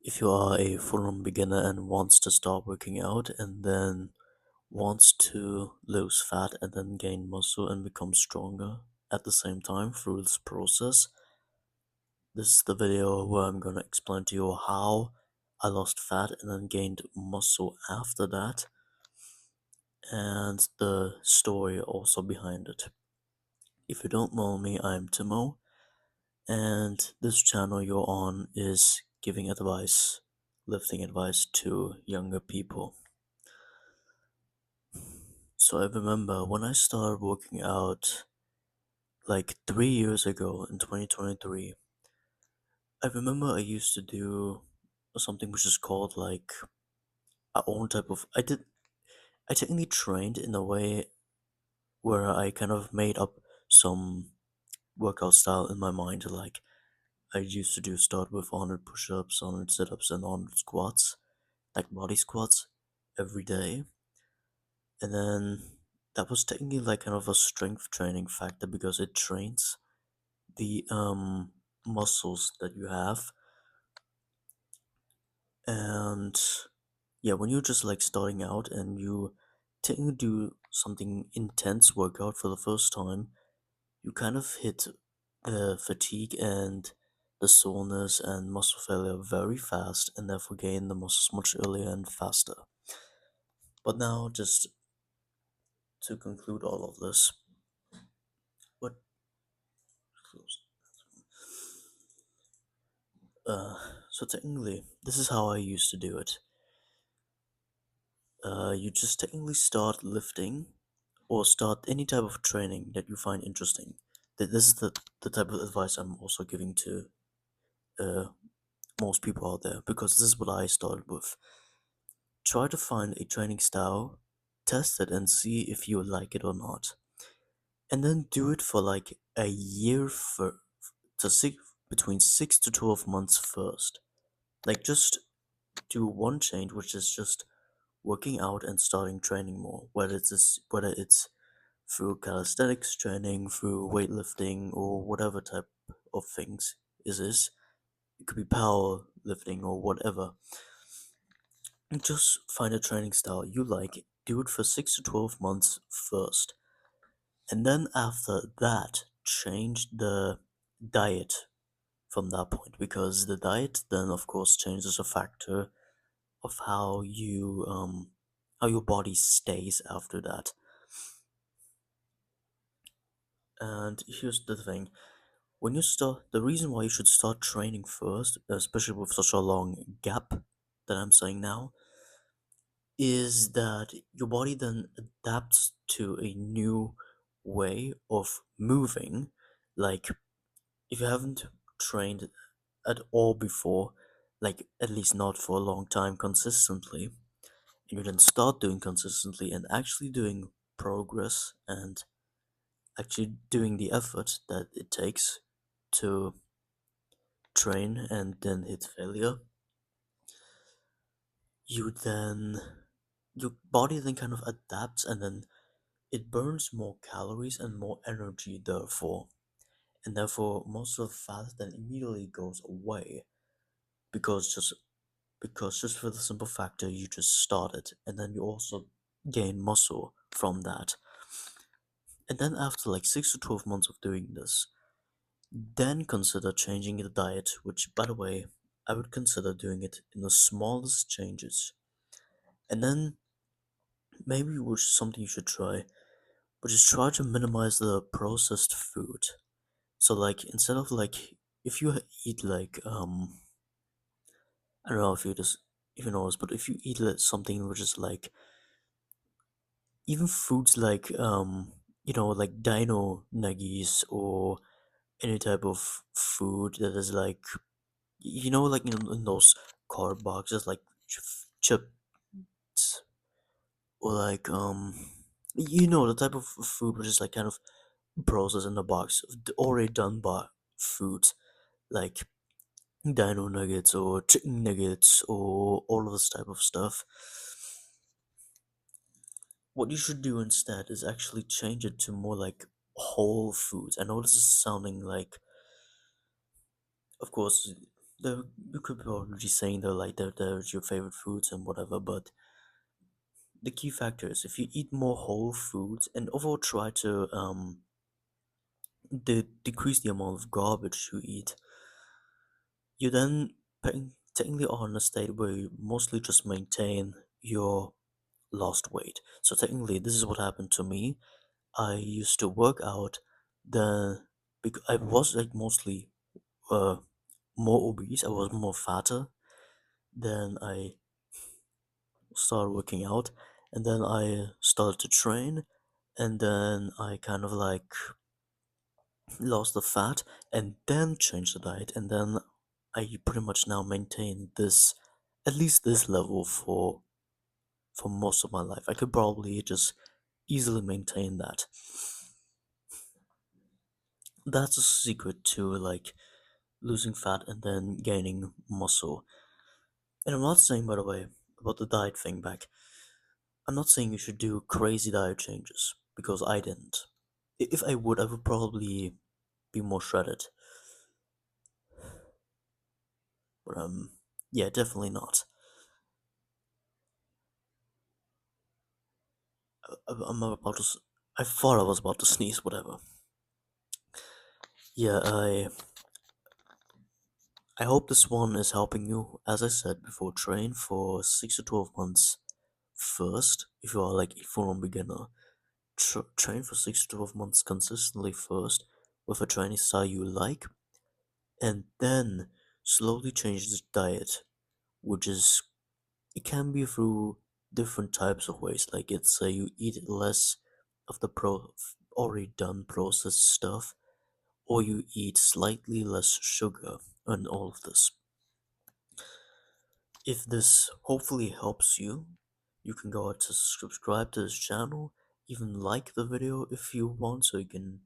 If you are a full-on beginner and wants to start working out and then wants to lose fat and then gain muscle and become stronger at the same time through this process, this is the video where I'm gonna explain to you how I lost fat and then gained muscle after that, and the story also behind it. If you don't know me, I'm Timo, and this channel you're on is giving advice, lifting advice to younger people. So I remember when I started working out like 3 years ago in 2023, I remember I used to do something which is called like a own type of. I technically trained in a way where I kind of made up some workout style in my mind. Like I used to do start with 100 push ups, 100 sit ups, and 100 squats, like body squats every day. And then that was technically like kind of a strength training factor because it trains the muscles that you have. And yeah, when you're just like starting out and you technically do something intense workout for the first time, you kind of hit the fatigue and the soreness and muscle failure very fast and therefore gain the muscles much earlier and faster. But now, just to conclude all of this, what so technically, this is how I used to do it. You just technically start lifting or start any type of training that you find interesting. This is the type of advice I'm also giving to uh, most people out there because this is what I started with. Try to find a training style, test it, and see if you like it or not. And then do it for like a year for to six, between 6 to 12 months first. Like just do one change, which is just working out and starting training more. Whether it's through calisthenics training, through weightlifting, or whatever type of things is this. It could be power lifting or whatever. Just find a training style you like, do it for 6 to 12 months first, and then after that, change the diet from that point because the diet then, of course, changes a factor of how your body stays after that. And here's the thing. When you start, the reason why you should start training first, especially with such a long gap that I'm saying now, is that your body then adapts to a new way of moving. Like, if you haven't trained at all before, like at least not for a long time consistently, and you then start doing consistently and actually doing progress and actually doing the effort that it takes to train and then hit failure, you then your body then kind of adapts and then it burns more calories and more energy therefore. And therefore most of the fat then immediately goes away because just for the simple factor you just started and then you also gain muscle from that. And then after like 6 to 12 months of doing this, then consider changing the diet, which, by the way, I would consider doing it in the smallest changes. And then maybe which is something you should try, which is try to minimize the processed food. So like instead of like if you eat like I don't know if you know this, but if you eat like something which is like even foods like like dino nuggies or any type of food that is like like in those card boxes like chips or like the type of food which is like kind of processed in the box already done by foods like dino nuggets or chicken nuggets or all of this type of stuff. What you should do instead is actually change it to more like whole foods. I know this is sounding like, of course, you could be already saying that like there's your favorite foods and whatever, but the key factor is if you eat more whole foods and overall try to decrease the amount of garbage you eat, you then technically are in a state where you mostly just maintain your lost weight. So technically, this is what happened to me. I used to work out, then because I was like mostly uh more obese. I was more fatter. Then I started working out, and then I started to train, and then I kind of like lost the fat, and then changed the diet, and then I pretty much now maintain this, at least this level for most of my life. I could probably just easily maintain that. That's a secret to like losing fat and then gaining muscle. And I'm not saying, by the way, about the diet thing back. I'm not saying you should do crazy diet changes because I didn't. If I would, I would probably be more shredded. But yeah, definitely not. I'm about to. I thought I was about to sneeze. Whatever. Yeah, I hope this one is helping you. As I said before, train for 6 to 12 months first. If you are like a full-on beginner, train for 6 to 12 months consistently first with a training style you like, and then slowly change the diet, which is it can be through different types of ways. Like it's you eat less of the already done processed stuff, or you eat slightly less sugar, and all of this. If this hopefully helps you, you can go ahead to subscribe to this channel, even like the video if you want, so you can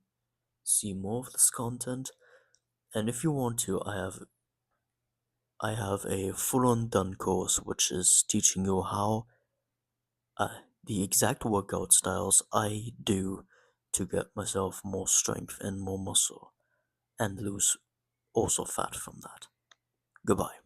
see more of this content. And if you want to, I have a full-on done course which is teaching you how the exact workout styles I do to get myself more strength and more muscle and lose also fat from that. Goodbye.